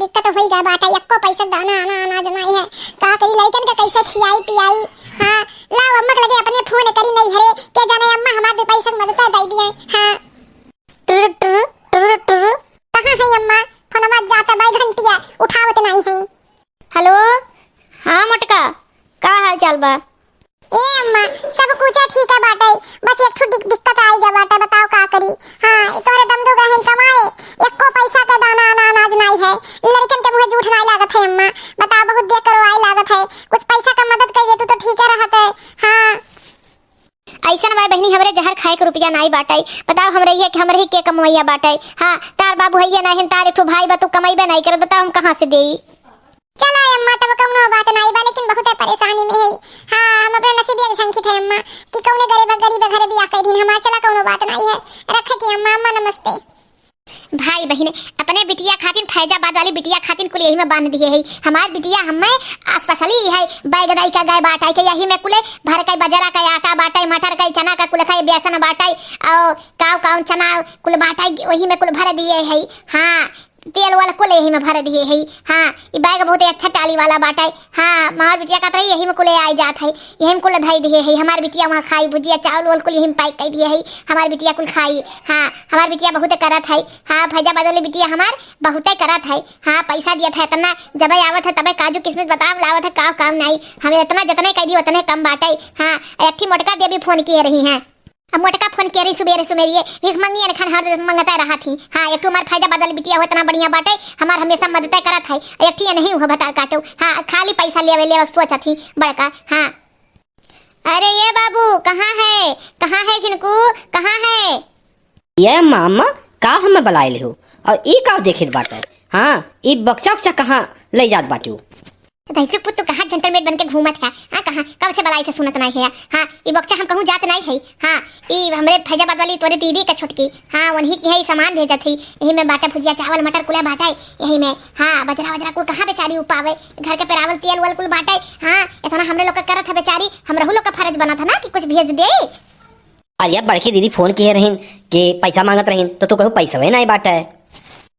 दिक्कत हो गई बाटा एको पैसा दाना आना आना जमाई है का करी लइकन का कैसे खियाई पियाई। हां लाओ अम्मा के लगे अपने फोन करी नहीं हरे के जाने अम्मा हमारे पैसा मदद दे दिए। हां टर टर टर टर कहां है अम्मा फोनमा जाता 2 घंटिया उठावत नहीं है। हेलो हां मटका का हाल चाल बा? ए अम्मा सब कुछ ठीक है बाटे बस एक छोटी दिक्कत आई गया बाटे बताओ का करी। हां तोरे दम दो गहन कमाए एको पैसा का दाना आना अनाज नहीं है लड़कन के मुंह झूठ नहीं लागत है अम्मा बताओ बहुत देख करो आई लागत है कुछ पैसा का मदद कर दे तो ठीक है रहत है। हां ऐसा हमारे बहनी हमरे जहर खाए के रुपया नहीं बाटाई बताओ हमरे ये कि हमरे ही के कमवैया बाटाई। हां तार बाबू है नहीं तार एक भाई बा तू कमाईबे नहीं कर बताओ हम कहां से देई। चलो अम्मा तब कौनो बात नहीं बा लेकिन बहुत परेशानी में है। हां हम अपने नसीब संखित है अम्मा कि कौने गरीब घर बियाह कर दिन हमार चला कौनो बात नहीं है रखती अम्मा। अम्मा नमस्ते। भाई बहने अपने बिटिया खातिर फैजाबाद वाली बिटिया खातिर कुल यही में बांध दिए है हमार बिटिया हमें आसपासली है बैगदाई का गाय बाटाई के यही में कुले भर के बजरा का आटा बाटाई मटर का चना का कुल खाई बेसन बाटाई और काव काव चना कुल बाटाई वही में कुल भर दिए है। हां तेल वाला कुल यही में भर दिए है। हां ये बैग बहुत अच्छा टाली वाला बाटाई। हां हमार बिटिया का तो यही में कुल आई जात है यही में कुल धई दिए है हमार बिटिया वहां खाई भुजिया चावल वाल कुल यही में पैक कर दिए है हमार बिटिया कुल खाई। हां हमार बिटिया बहुत करत है। हां फैजाबाद वाली बिटिया हमार बहुत करत है। हां पैसा दिया था इतना जब आवत है तब काजू किशमिश बादाम लावत है काम नहीं हमें इतना जितने कह दी उतने कम बाटाई। हां एक ही मोटका दे भी फोन किए रही हैं अब मोटका फोन किया रही सुबेरे सुमेरिए भीख मंगी खान हर मंगता रहा थी। हाँ एक तो हमार फैजाबाद वाली बिटिया हो इतना बढ़िया बाटे हमार हमेशा मदद करत है एक ठी नहीं हो बता काटो। हाँ खाली पैसा ले सोचा थी बड़का। हाँ अरे ये बाबू कहाँ है जिनको कहाँ है ये मामा का हमें बुलाए हो और ई का देखित बाटे। हाँ ई बक्सा उक्सा कहाँ ले जात बाटू दहिचुक पुत कहाँ जंटलमैन बन के घूमत है। हाँ कहाँ कब से बलाई थे सुनत नहीं है। हाँ ये बच्चा हम कहूँ जात नहीं है। हाँ ये हमरे फैजाबाद वाली तोरे दीदी का छोटकी हाँ उन्हीं की है सामान भेजा थी यही में बाटा भुजिया चावल मटर कुला बाटा यही में। हाँ बजरा वजरा कुल कहाँ बेचारी उपावे घर के पेरावल तेल वल कुल बाटे। हाँ इतना हमरे लोग का करत है बेचारी हम रहू लोग का फर्ज बना था ना कि कुछ भेज दे। अरे बड़की दीदी फोन किए रहीन कि पैसा मांगत रहीन तो तू कहू पैसा नहीं बाटा है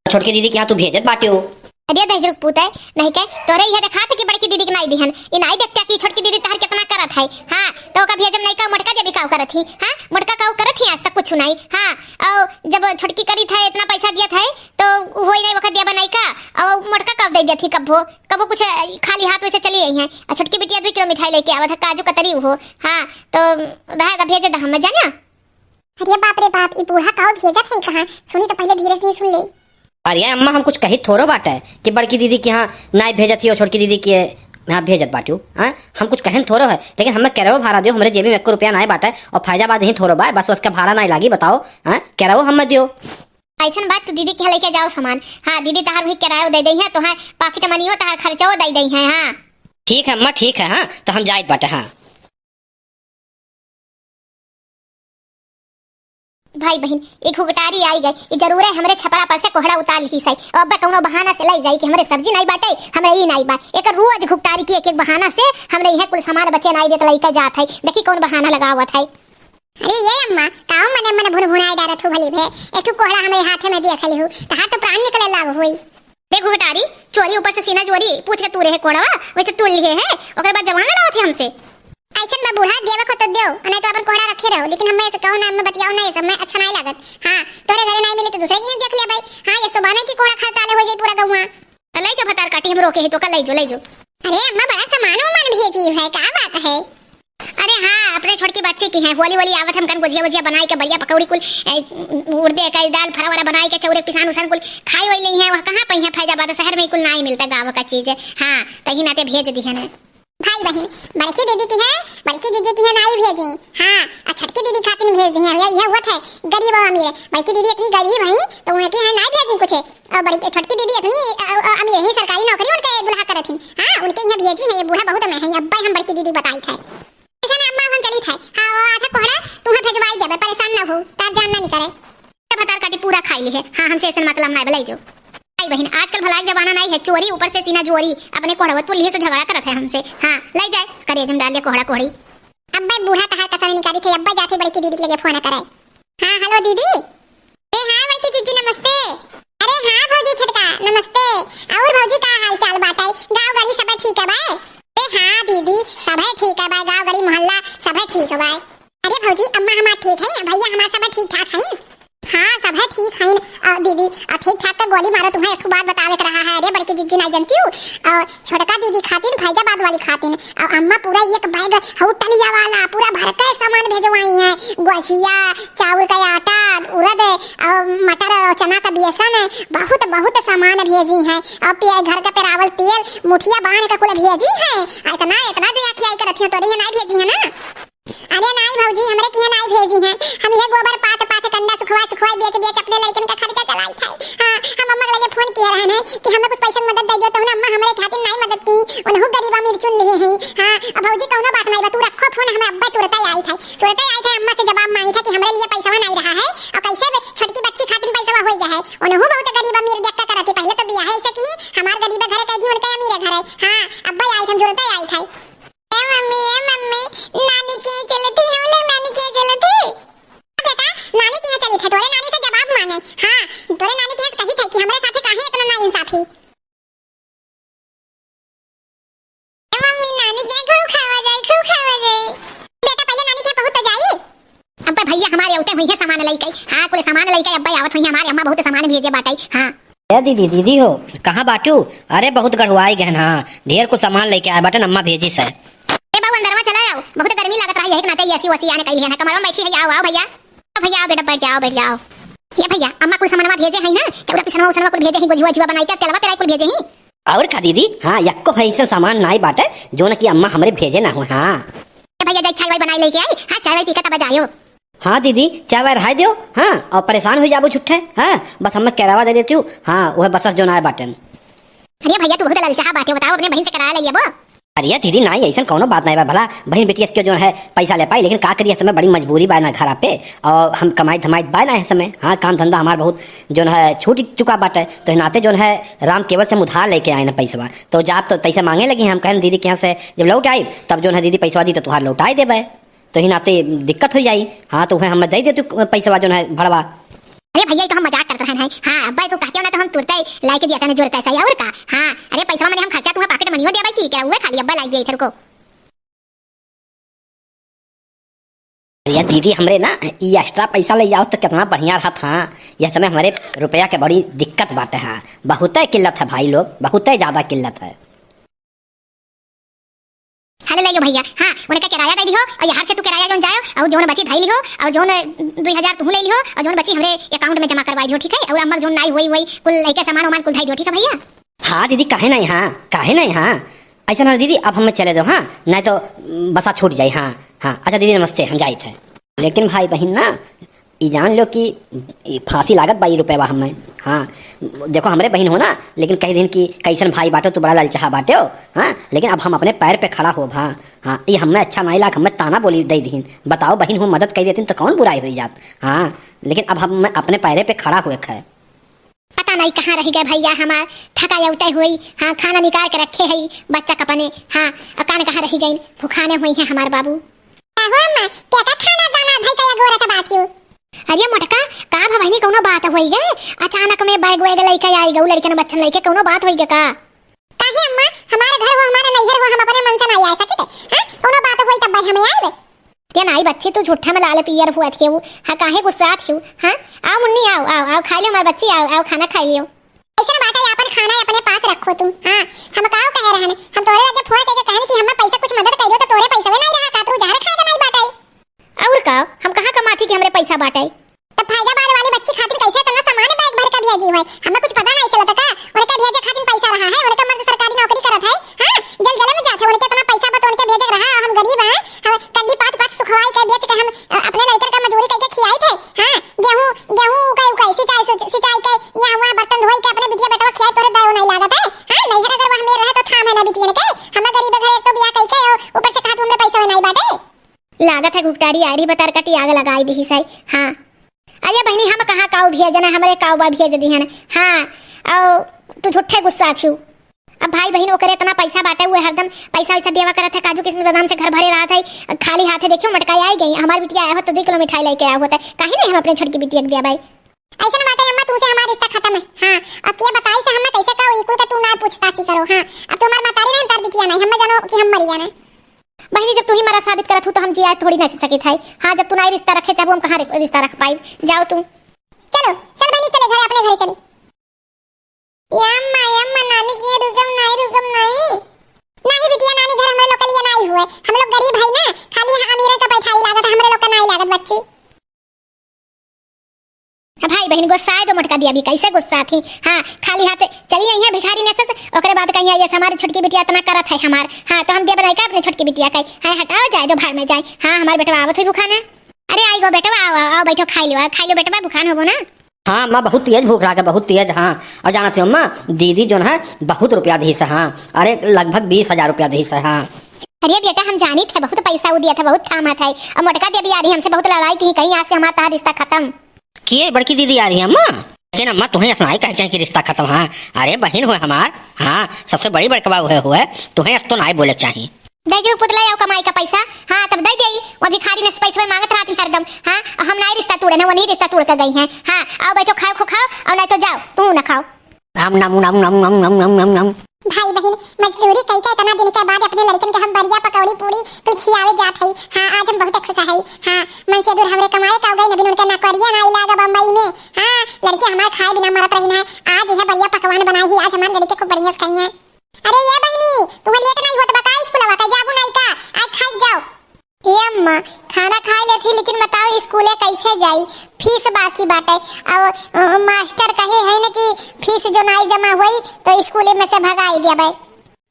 छोटकी दीदी के यहाँ तू भेजत बाटे हो। अरे दहजरुक पूत है नहीं के तोरे यह दिखाते कि बड़की दीदी के नहीं दिहन इ नहीं देखता कि छोटकी दीदी तार कितना करत है। हां तो का भेजम नहीं का मटका जब काव करत थी। हां मटका काव करत थी आज तक कुछ नहीं। हां और जब छोटकी करी था इतना पैसा दिया था तो होई नहीं वक्त दिया बनाई का और मटका काव दे दिया थी कबो कुछ खाली हाथ में से चली आई है और छोटकी बिटिया 2 किलो मिठाई लेके आवत है काजू कतरी हो। हां तो रहा भेज दे हम जाना। अरे बाप रे बाप ये बूढ़ा काव भेजत है कहां सुनी तो पहले धीरे से सुन ले। अरे अम्मा हम कुछ कही थोड़ो बाटा है कि बड़की दीदी के यहाँ नहीं भेजत थी और छोटकी दीदी के यहाँ भेजत बाटू। हाँ हम कुछ कहन थोड़ो है लेकिन हमें कह रहे भाड़ा दियो हमारे जेबी में 1 रुपया नहीं बाटा है और फैजाबाद यहीं थोड़ो बा बस उसका भाड़ा नहीं लागी बताओ। हाँ कह रहे हो हम दियो ऐसा बात तो दीदी के लेके जाओ सामान। हाँ दीदी तहार वही किराया दे दी है तो हाँ पाकिट मनियो तहार खर्चा दे दी है। हाँ ठीक है अम्मा ठीक है। हाँ तो हम जाइत बाटे। हाँ भाई बहन एक हुगटारी आई गई ये जरूर है हमरे छपरा पर से कोहड़ा उतार ली सही और अब कौनो बहाना से ले जाई कि हमरे सब्जी नहीं बाटे हमरे ई नहीं बा एक रोज हुगटारी की एक बहाना से हमरे यहां कुल सामान बचे नहीं देत लइका जात है देखी कौन बहाना लगावत है। अरे ये अम्मा काऊ मने भुन भुनाई डारत हो भली भे एक कोहड़ा हमें हाथ में देख ली हो तो हाथ तो प्राण निकले लाग होई। देख हुगटारी चोरी ऊपर से सीना चोरी पूछ के तू रहे कोड़वा वैसे तोड़ लिए है ओकर बाद जवान लड़ावत है हमसे ऐसन बा बूढ़ा देवे को तो देओ नहीं तो अपन कोहड़ा रखे रहो लेकिन हमें ऐसे कहो ना हमें बतियाओ नहीं सब में अच्छा नहीं लागत। हां तोरे घरे नहीं मिले तो दूसरे के देख लिया भाई। हां ये तो बाने की कोहड़ा खाता ले हो जाई पूरा गौवा ले जो भतार काटी हम रोके है तो कल ले जो। अरे अम्मा बड़ा सामान उमान भेजी है क्या बात है। अरे हाँ अपने छोटकी बच्चे की है वाली आवत हम कन गुजिया वजिया बनाई के बढ़िया पकौड़ी कुल उड़दे का दाल फरा वरा बनाई के चौरे पिसान उसान कुल खाई होई नहीं है वह कहां पे है फैजाबाद शहर में कुल नहीं मिलता गांव का चीज। हां तही नाते भेज दी है ना भाई बहन बड़की दीदी की है बड़की दीदी की है नहीं भेजी। हां और छटकी दीदी खातिर भेज दी है यह हुआ है गरीब और अमीर बड़की दीदी इतनी गरीब है तो उनके है नहीं भेजी कुछ और बड़ी छटकी दीदी इतनी अमीर है सरकारी नौकरी उनके दुल्हा करत थी। हां उनके यहाँ भेजी है ये बूढ़ा बहुत में है अब्बा हम बड़की दीदी बताई थे ऐसा ना अम्मा हम चली थे। हां और आधा कोहड़ा तुम्हें भेजवाई देबे परेशान ना हो तार जानना नहीं करे भतार काटी पूरा खाई ली है। हां हमसे ऐसा मतलब नहीं भलाई जो भाई बहन आजकल भलाई जमाना नहीं है चोरी ऊपर से सीना चोरी अपने कोहड़ा तो लिए से झगड़ा करत है हमसे। हां ले जाए करे जम डाल ले कोहड़ा कोहड़ी अब्बा बूढ़ा कहा कसर निकाली थे अब्बा जाते बड़की दीदी के लगे फोन करे। हां हेलो दीदी ए हां बड़की दीदी नमस्ते। अरे हां भौजी छटका नमस्ते और गोली मारो तुम्हें एक बात बतावे के रहा है। अरे बड़की जीजी नहीं जानती हूँ और छोटका दीदी खातिर फैजाबाद वाली खातिर और अम्मा पूरा एक बैग होटलिया वाला पूरा भर के सामान भेजवाई है। गुजिया, चावल का आटा, उड़द और मटर और चना का बेसन, बहुत बहुत सामान भेजी है। और घर का पेरावल तेल मुठिया बांध के कुल भेजी है। इतना इतना जो आखिया कर रखी हो तो नहीं भेजी है ना। अरे नहीं भौजी हमरे किए नहीं भेजी हैं। हम ये गोबर पात पात कंडा सुखवा बेच बेच अपने लड़कन का खर्चा चलाई था। हां हम अम्मा लगे फोन किए रहन है कि हमें कुछ पैसा मदद दे दो तो अम्मा हमरे खातिर नहीं मदद की। उन्हों गरीब अमीर चुन लिए हैं। हां अब भौजी कौनो बात नहीं बा तू रखो फोन। हमें अब्बा तुरंत आई था अम्मा से जवाब मांगी था कि हमरे लिए पैसा नहीं रहा है और कैसे छोटकी बच्ची खातिर पैसा हो गया है। उन्हों बहुत गरीब अमीर देख के करती पहले तो बियाह ऐसे की हमार गरीब घरे कह दी उनके अमीर घरे। हां अब्बा आई था तुरंत आई था। ए मम्मी नानी के चले थे हम लोग नानी के चले थे। बेटा नानी के चले थे तोरे नानी से जवाब मांगे। हां तोरे नानी के कही थे कि हमरे साथे काहे इतना ना इंसाफी। ए मम्मी नानी के खूब खावा जाए बेटा पहले नानी के बहुत जाई। अब भैया हमारे औते हुई है सामान लइके। हां कुल सामान लइके अब्बा आवत हुई हमारे अम्मा बहुत सामान भेजे बाटाई। हां ए दीदी हो कहाँ बाटू? अरे बहुत गढ़वाई गहन। हाँ ढेर कुछ सामान लेके आए बाटन अम्मा भेजी से। ए बाबू अंदरवा चला आओ बहुत गर्मी लागत रही है कि नाते एसी वसी आने कही है ना कमरवा बैठी है। आओ भैया भैया आओ बेटा बैठ जाओ। ये भैया अम्मा कुल सामानवा भेजे है ना चौरा पिसनवा उसनवा कुल भेजे है गुजिया जुआ बनाई के तेलवा पेराई कुल भेजे है। और का दीदी? हाँ यक्को ऐसा सामान नहीं बाटे जो न कि अम्मा हमरे भेजे ना हो। हाँ भैया जाई चाय वाई बनाई लेके आई। हां चाय वाई पी के तब जायो। हाँ दीदी चाय वाय रहा दियो। हाँ और परेशान हो जाबो छुट्टे। हाँ बस हमें करावा दे देती हूँ। हाँ वह बस जो ना बाटन। अरे भैया तू बहुत ललचा बाटे बताओ अपने बहन से कराया ले वो। अरे दीदी नहीं ऐसा कोनो बात नहीं बा। भला बहन बेटी इसके जो है पैसा ले पाई लेकिन का करिए समय बड़ी मजबूरी बा ना घर पे और हम कमाई धमाई बा ना है समय। हाँ काम धंधा हमारा बहुत जो है छूट चुका बाटे तो नाते जो है राम केवल से उधार लेके आए ना पैसा तो जाप तो पैसा मांगे लगी हम कहन दीदी के यहाँ से जब लौट आई तब जो है दीदी पैसा दी तो तुहार लौटाई देवे तो ही नाते दिक्कत हो जाई। हाँ तो वह हम दे देती पैसा जो है भड़वा। अरे भैया तो हम मजाक कर रहे हैं। हां अब्बा तो कहते हो ना तो हम तुरते लाइक दिया था जोर पैसा और का। हां अरे पैसा मैंने हम खर्चा तुम्हें पॉकेट मनी हो दिया भाई क्या हुआ खाली अब्बा लाइक दिया इधर को। ये दीदी हमरे ना ये एक्स्ट्रा पैसा ले जाओ तो कितना बढ़िया रहा था। यह समय हमारे रुपया के बड़ी दिक्कत बाटे। हाँ बहुत किल्लत है भाई लोग बहुत ज्यादा किल्लत है। हाले ले लो भैया। हां उनका किराया दे दियो और यहां से तू किराया जोन जायो और जोन बची धाई लियो और जोन 2000 तू ले लियो और जोन बची हमरे अकाउंट में जमा करवाई दियो ठीक है। और अम्मा जोन नहीं हुई कुल लेके सामान कुल धाई दियो ठीक है भैया। हाँ दीदी काहे नहीं। हाँ काहे नहीं। हाँ ऐसा ना दीदी अब हमें चले दो। हाँ नहीं तो बसा छूट जाए। हाँ हाँ अच्छा दीदी नमस्ते हम जाए थे लेकिन भाई बहन ना ये जान लो कि फांसी लागत 22 रुपये हमें। हाँ देखो हमरे बहन हो ना लेकिन कई दिन की कैसन भाई बाटो तो बड़ा ललचा बाटे हो। हाँ लेकिन अब हम अपने पैर पे खड़ा हो। हाँ हाँ ये हमें अच्छा नहीं लाग हमें ताना बोली दे दीन बताओ बहन हो मदद कर देती तो कौन बुराई हुई जात। हाँ लेकिन अब हम अपने पैरे पे खड़ा हुए है। पता नहीं कहाँ रह गए भैया हमार थका उठे हुई। हाँ खाना निकाल के रखे है बच्चा कपने। हाँ अकान कहाँ रह गई भूखाने हुई है हमारे बाबू। अरे मोटका का भवानी कोनो बात होई गे अचानक में बैग वैग लेके आई गऊ लड़कन बच्चन लेके कोनो बात होई गे का? काहे अम्मा हमारे घर हो हमारे नैहर हो हम अपने मन से नहीं आ सकते। हां कोनो बात होई तब भाई हमें आए ये नहीं बच्ची तू झूठा में लाल पियर हुआ थे। हां काहे गुस्सा थे? हां आओ मुन्नी आओ खा लो हमारे बच्ची आओ खाना खा लियो। ऐसा बात है अपन खाना अपने पास रखो तुम। हां हम काओ कह रहे हैं हम तोरे लगे फोन करके कहने कि हमें पैसा कुछ मदद कर दो तो तोरे पैसा नहीं रहा का तू जहर खाएगा नहीं बाटाई। और का हम कहां कमाती कि हमरे पैसा बाटाई। तब फैजाबाद वाली बच्ची खातिर कैसे इतना सामान बैग भर के भेजी हुई हमें कुछ पता नहीं चलता का। उनके भेजे खातिर पैसा रहा है उनका मर्द सरकारी नौकरी करत है। हां जल में जाते उनके इतना पैसा बत उनके भेजे रहा हम गरीब हैं। हम कंडी पात सुखवाई के बेच के हम अपने लड़कन का मजदूरी करके खिलाई थे। हां गेहूं का सिंचाई के या हुआ बर्तन धोई के अपने बिटिया बेटा खिलाई तोरे दाव नहीं लागत है। हां नहीं अगर वह मेरे रहे तो थाम है ना बिटिया ने के हम गरीब घर एक तो बियाह कई के ऊपर से कहा तुमने पैसा नहीं बाटे। लागत है घुकटारी आरी बतर कटी आग लगाई दी सही। हां अरे बहनी हम कहाँ काऊ भेजना हमरे काऊ बा भेज दी है। हाँ और तू झूठे गुस्सा छू। अब भाई बहन ओकरे इतना पैसा बांटे हुए हरदम पैसा वैसा देवा करत है काजू किस्म बादाम से घर भरे रहा था खाली हाथे देखियो मटकाई आई गई हमारी बिटिया आया हो तो 2 किलो मिठाई लेके आया होता है काहे नहीं हम अपने छोटकी बिटिया को दिया भाई। ऐसा ना बाटे अम्मा तुमसे हमारा रिश्ता खत्म है। हां अब के बताई से हम कैसे का इकुल का तू ना पूछताछ करो। हां अब तुम्हार मतारी नहीं तार बिटिया नहीं हम जानो कि हम मर जाना। बहनी जब तू ही मरा साबित करत हो तो हम जिया थोड़ी ना सके थे। हाँ जब तू ना रिश्ता रखे चाहे हम कहाँ रिश्ता रख पाई। जाओ तू चलो चल बहनी चले घर अपने घर चले। भाई बहन गुस्सा दो मोटका दिया भी कैसे गुस्सा थी। हाँ खाली हाथ चलिए यहाँ भिखारी ने से ओकरे बाद कहीं ये हमारी छोटकी बिटिया इतना करत है हमार। हाँ तो हम दे बनाई का अपने छोटकी बिटिया का। हाँ हटाओ जाए दो भाड़ में जाए। हाँ हमारे बेटा आवत है भूखाना। अरे आई गो बेटा आओ बैठो खाई लो बेटा भूखान होबो ना। हाँ अम्मा बहुत तेज भूख लगा बहुत तेज। हाँ और जाना थी अम्मा दीदी जो है बहुत रुपया दी से। हाँ अरे लगभग 20,000 रुपया दी से। हाँ अरे बेटा हम जानी थे बहुत पैसा वो दिया था बहुत थामा था और मोटका दे भी आ रही हमसे बहुत लड़ाई की कहीं आज से हमारा रिश्ता खत्म किए बड़की दीदी आ रही है अम्मा। लेकिन अम्मा तुम्हें सुनाई कह कि रिश्ता खत्म। हाँ अरे बहन हुए हमार। हाँ सबसे बड़ी बड़कवा हुए तुम्हें तो ना बोले चाहिए। दे जो पुतला आओ कमाई का पैसा। हाँ तब दे गई वो भिखारी ने पैसा मांगत रहा थी हरदम। हाँ हम नहीं रिश्ता तोड़े ना वो नहीं रिश्ता तोड़ कर गई हैं। हाँ आओ बैठो खाओ और नहीं तो जाओ तू ना खाओ। नम नम नम नम नम नम नम नम नम। भाई बहन मजदूरी कई का इतना दिन के बाद अपने लड़कन के हम बरिया पकौड़ी पूरी कुछ खियावे जात है। हाँ आज हम बहुत खुश है। हाँ मन से दूर हमरे कमाए का गई नबीन उनका नौकरिया ना इलागा बम्बई में। हाँ लड़के हमारे खाए बिना मरत रही है। आज यह बरिया पकवान बनाई है आज हमारे लड़के को बढ़िया खाई है। अरे ये बहनी तुम्हें लेट नहीं होत बका स्कूल का जाबू नहीं का आज खाई जाओ। ये अम्मा खाना खा ले थी लेकिन बताओ स्कूले कैसे जाई फीस बाकी बाटे और मास्टर कहे है ना कि फीस जो नहीं जमा हुई तो स्कूले में से भगाई दिया भाई।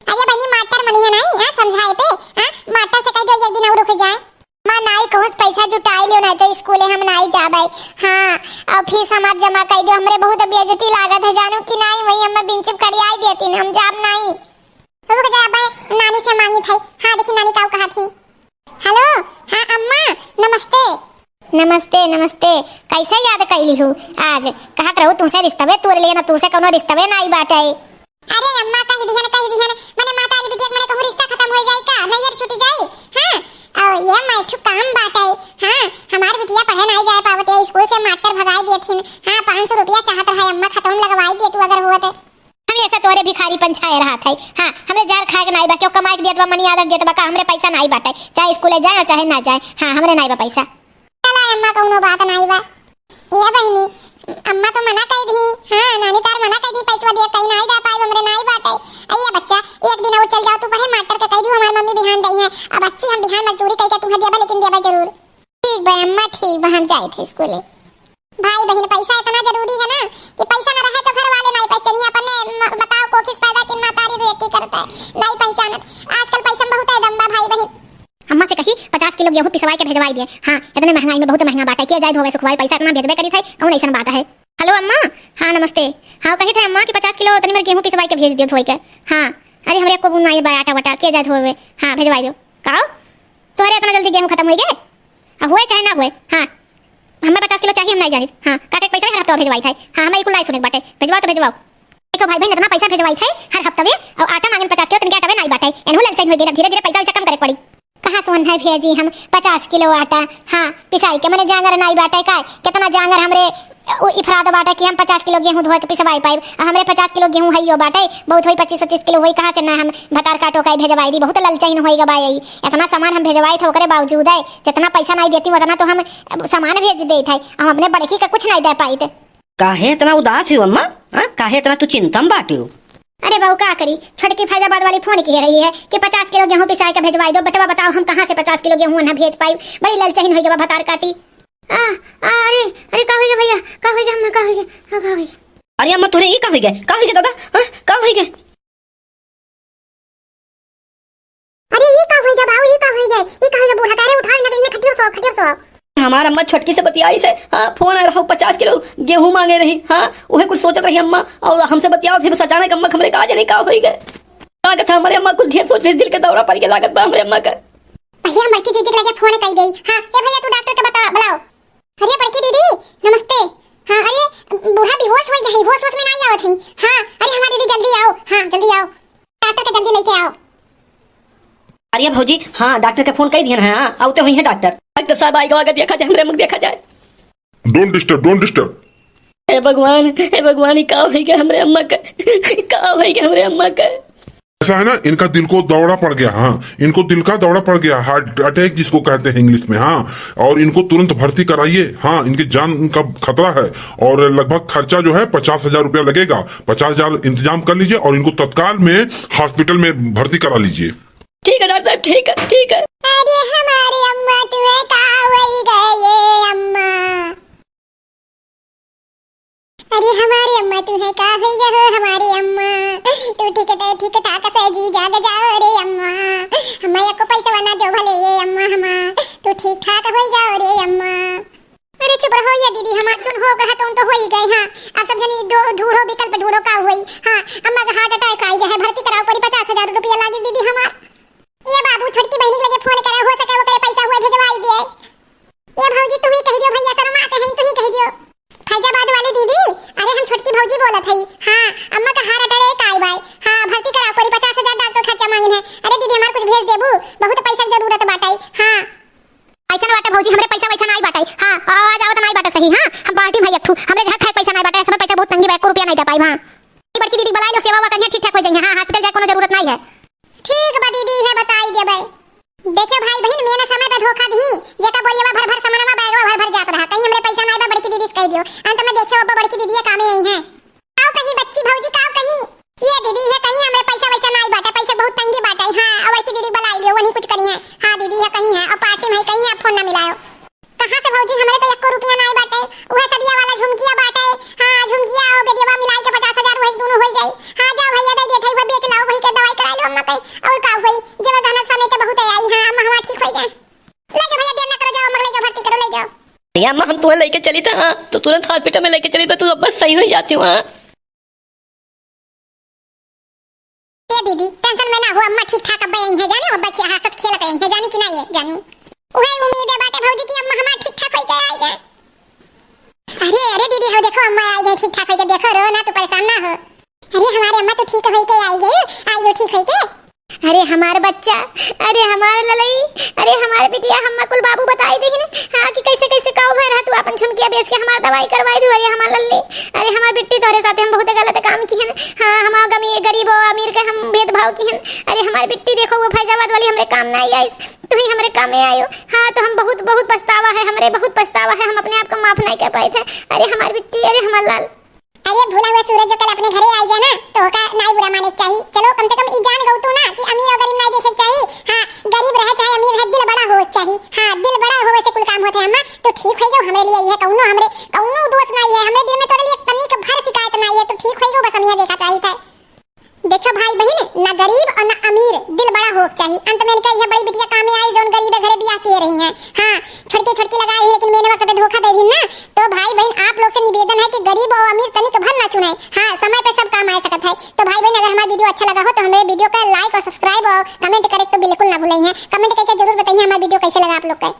अरे बहनी मास्टर मनिया नहीं हां समझाए पे। हां मास्टर से कह दो एक दिन और रुक जाए। मां नहीं कहूं पैसा जुटाई लियो नहीं तो स्कूले हम नहीं जाबे। हां और फीस हमार जमा कर दो हमरे बहुत बेइज्जती लागत है जानू कि नहीं वही हम बिंचिप कड़ियाई देती हम जाब नहीं। रुक जा बे नानी से मांगी थी। हां देखी नानी का कहा थी। हेलो हां अम्मा नमस्ते। नमस्ते नमस्ते कैसे याद कैली हूँ आज कहत रहूँ तुमसे रिश्तवे तोड़ लिया ना तुमसे कोनो रिश्तवे नहीं बाटे। अरे अम्मा कह दी है मैंने माता री बिटिया मने कहूं रिश्ता खत्म हो जाए का नैयर छूट जाए। हां और ये मैं ठु काम बाटे। हां हमार बिटिया पढ़े नहीं जाए पावत है स्कूल से मास्टर भगाई देथिन। हां 500 रुपया चाहत रहा अम्मा खत्म लगवाई दे तू अगर हुआ तो। हम ऐसा तोरे भिखारी पंछाए रहा था। हाँ हमरे जार खाए के नहीं बा क्यों कमाई दिया मनी आदत दिया बका हमरे पैसा नहीं बाटे चाहे स्कूले जाए चाहे ना जाए। हाँ हमरे नहीं बा पैसा। चला अम्मा कोनो बात नहीं बा। ये बहनी अम्मा तो मना कर दी। हां नानी तार मना कर दी पैसा दिया कहीं नहीं जा पाए हमरे नहीं बाटे। अये बच्चा एक दिन और चल जाओ तू पढ़े मास्टर के कह दी हमारी मम्मी बिहान दई है अब अच्छी हम बिहान मजदूरी कह के तुम्हें देबा लेकिन देबा जरूर। ठीक बा अम्मा ठीक बा हम जाए थे स्कूले। भाई बहन पैसा इतना जरूरी है ना कि पैसा न रहे तो घर वाले नहीं पहचानिए अपने बताओ को किस पैदा किन मातारी रे की करता है नहीं पहचानत। आजकल पैसा बहुत है दम्बा भाई बहन। अम्मा से कही 50 किलो गेहूं पिसवाई के भेजवाई दिए। हाँ इतने महंगाई में बहुत महंगा बाटा किया जाए धोवे सुखवाई पैसा इतना भेजबे करी थे कौन ऐसा बात है। हेलो अम्मा हाँ नमस्ते। हाँ कही थे अम्मा कि 50 किलो तनी मेरे गेहूं पिसवाई के भेज दियो धोई के। हाँ अरे हमरे को बुनाई बा आटा वटा किया जाए धोवे। हाँ भेजवाई दो कहो तोहरे इतना जल्दी गेहूं खत्म हो गए हुए चाहे ना हुए। हाँ हमें 50 किलो चाहिए हम नहीं जानी। हाँ काके पैसा हर हफ्ता भेजवाई थे। हाँ हमें इकुल लाई सुने बाटे भेजवाओ तो भेजवाओ। तो भाई बहन इतना पैसा भेजवाई थे हर हफ्ता में और आटा मांगन 50 किलो तनके आटा नहीं बाटे एनहु ललचन हो गए धीरे धीरे पैसा कम करे पड़ी। कहाँ सोन है भेजी हम 50 किलो आटा। हाँ पिसाई के मने जांगर नहीं बाटे का कितना जांगर हमरे इफराद बाटे कि हम 50 किलो गेहूं धोए के पिसवाई पाइब हमरे 50 किलो गेहूं हइयो बाटे बहुत होई 25-25 किलो होई कहाँ से ना हम भतार काटो का भेजवाई दी बहुत ललचाइन होई गबाई इतना सामान हम भेजवाई थे ओकरे बावजूद है जितना पैसा नहीं देती उतना तो हम सामान भेज दे थे हम अपने बड़की का कुछ नहीं दे पाई थे। काहे इतना उदास हो अम्मा। काहे इतना तू चिंता में बाटी हो। अरे बहू का करी छोटकी फैजाबाद वाली फोन की रही है कि 50 किलो गेहूं पिसाई के भेजवाई दो बेटा बताओ हम कहाँ से 50 किलो गेहूं ना भेज पाई बड़ी ललचहीन होई गबा भतार काटी। अरे अरे का होई भैया का होई हम का होई। अरे अम्मा तोरे ई का होई गए दादा का होई गए। अरे ये का होई गए बाऊ ये का होई गए बूढ़ा करे उठाओ ना दिन में खटियो सो। हमारा अम्मा छोटकी से बतियाई से। हाँ फोन आ रहा 50 किलो गेहूं मांगे रही। हाँ वह कुछ सोचत रही अम्मा और हमसे बतियाओ थे अचानक अम्मा हमरे का नहीं का होई गए लागत हमारे अम्मा कुछ ढेर सोच रही दिल के दौरा पड़ के लागत बा हमरे अम्मा का। भैया बड़की दीदी लगे फोन कर गई। हां ए भैया तू डॉक्टर के बता बुलाओ। अरे बड़की दीदी नमस्ते। हां अरे बूढ़ा बेहोश हो गई होश में नहीं आवत है। हां अरे हमारी दीदी जल्दी आओ। हां जल्दी आओ डॉक्टर के जल्दी लेके आओ। अरे भौजी हाँ डॉक्टर के फोन कर दिया है। हाँ आते हुई है डॉक्टर साहब आएगा आगे देखा जाए हमरे मुख देखा जाए। Don't disturb. हे भगवान का हो गया हमरे अम्मा का ऐसा है ना इनका दिल को दौड़ा पड़ गया। हाँ इनको दिल का दौड़ा पड़ गया हार्ट अटैक जिसको कहते हैं इंग्लिश में। हाँ और इनको तुरंत भर्ती कराइए। हाँ इनकी जान का खतरा है और लगभग खर्चा जो है 50,000 रुपया लगेगा। 50,000 इंतजाम कर लीजिए और इनको तत्काल में हॉस्पिटल में भर्ती करा लीजिए। ठीक है डॉक्टर साहब ठीक है। अरे हमारी अम्मा तुम्हें का होई गए अम्मा। अरे हमारी अम्मा तू है का है हो हमारी अम्मा तू ठीक ठाक से जी जाग जाओ रे अम्मा हमारे को पैसा बना दो भले ये अम्मा हमा तू ठीक ठाक हो जाओ रे अम्मा। अरे चुप रहो ये दीदी हमार सुन हो गया तो हो ही गए। हाँ अब सब जनी ढूंढो विकल्प ढूंढो का हुई। हाँ अम्मा का हार्ट अटैक आई गया है भर्ती कराओ पड़ी 50,000 रुपया लागे दीदी हमार। ये बाबू छोटकी बहनी लगे फोन करा हो सके वो करे पैसा हुए भेजवाई दिए। ये भौजी तुम ही कह दियो भैया शर्मा आते हैं तुम ही कह दियो। फैजाबाद वाली दीदी अरे हम छोटकी भौजी बोलत हई। हाँ अम्मा का हार्ट अटैक आई बाय। हाँ भर्ती कराओ पड़ी 50,000 डॉक्टर खर्चा मांगिन है। अरे दीदी हमार कुछ भेज देबू बहुत पैसा जरूरत बाटाई। हाँ ऐसा बाटा भौजी हमरे पैसा वैसा नहीं बाटाई। हाँ आ जाओ तो नहीं बाटा सही। हाँ हम पार्टी भाई अठू हमरे घर खाए पैसा नहीं बाटा सब पैसा बहुत तंगी 1 रुपया नहीं दे पाई। हाँ बड़की दीदी बुला लो सेवा करिए ठीक ठाक हो जाएंगे। हाँ हॉस्पिटल जाए कोनो जरूरत नहीं है। ठीक बा दीदी है बताई दे भाई। देखियो भाई बहन मेरा समय पे धोखा दी जेका बोलिए भर भर सामानवा बैगवा भर भर जात रहा कहीं हमरे पैसा नहीं बा बड़की दीदी से कह दियो अंत में देखियो अब बड़की दीदी कामे आई है। आओ कहीं बच्ची भौजी काओ कहीं ये दीदी है कहीं हमरे पैसा वैसा नहीं बाटा पैसा बहुत तंगी बाटा। हाँ अब बड़की दीदी बुलाई लियो वही कुछ करिए। हाँ दीदी है कहीं है और पार्टी में कहीं आप फोन ना मिलाओ। कहां से भौजी हमरे तो 1 रुपया नहीं बाटे ओहे सदिया वाला झुमकिया बाटे। हाँ झुमकिया और बेदिया मिलाई के 50,000 वही दोनों हो जाई। हाँ जाओ भैया दे देथई वो बेच लाओ वही के दवाई करा लो हम कहीं और का होई जब धनक समय तो बहुत आई। हाँ अम्मा हमार ठीक हो जाए ले जाओ भैया देर ना करो जाओ मगर ले जाओ भर्ती करो ले जाओ। भैया अम्मा हम तुम्हें लेके चली था। हाँ तो तुरंत हॉस्पिटल में लेके चली तो तू अब बस सही हो जाती हूँ। हाँ ये दीदी टेंशन में ना हो अम्मा ठीक ठाक अब आई है जाने वो बच्चे हंसत खेलत आई है जाने कि नहीं है जानू ओहे उम्मीद है बाटे भौजी की अम्मा हमार ठीक ठाक हो गए आई जाए। अरे अरे दीदी हो देखो अम्मा आई गई ठीक ठाक हो गए देखो रो ना तू परेशान ना हो। अरे हमारे अम्मा तो ठीक हो गए आई गई आई हो ठीक हो गए। अरे हमार बच्चा अरे हमार ललई अरे हमारे बिटिया हम्मा कुल बाबू बताई दही ने। हाँ कि कैसे कैसे काऊ भर तू अपन झुमकिया बेच के हमार दवाई करवाई दू। अरे हमार लल्ली अरे हमार बिट्टी तोरे साथे हम बहुत गलत काम की हन। हाँ हम गरीब और अमीर के हम भेदभाव की हन। अरे हमारी बिट्टी देखो वो फैजाबाद वाली हमरे काम नहीं आई तू ही हमरे काम में आयो। हाँ तो हम बहुत बहुत पछतावा है हमरे बहुत पछतावा है हम अपने आप को माफ नहीं कर पाए थे। अरे हमारी बिट्टी अरे हमार लाल अरे भूला हुआ सूरज जो कल अपने घरे आई जाए ना तो का नहीं बुरा माने चाहिए। चलो कम से कम ई जान गऊ तू ना कि अमीर और गरीब नहीं देखे चाहिए। हाँ गरीब रहे चाहे अमीर रहे दिल बड़ा हो चाहिए। हाँ दिल बड़ा होवे से कुल काम होते हैं अम्मा तो ठीक हो गयो हमरे लिए ये कौनो दोष नहीं है हमरे दिल में तोरे लिए तनी का भर शिकायत नहीं है तो ठीक हो गयो बस हम ये देखा चाहिए था। देखो भाई बहन ना गरीब और ना अमीर दिल बड़ा हो चाहिए। अंत में इनका यह बड़ी बिटिया काम में आई जोन गरीब घरे बियाह किए रही हैं। हाँ छड़के लगा रही लेकिन मैंने वक्त धोखा दे दी ना तो भाई बहन आप लोग से निवेदन है कि गरीब और अमीर तनिक भर ना चुनाए। हाँ समय पे सब काम आ सकता है। तो भाई बहन अगर हमारा वीडियो अच्छा लगा हो तो हमारे वीडियो का लाइक और सब्सक्राइब और कमेंट करे तो बिल्कुल ना भूलिए। कमेंट करके जरूर बताइए हमारा वीडियो कैसे लगा आप लोग का।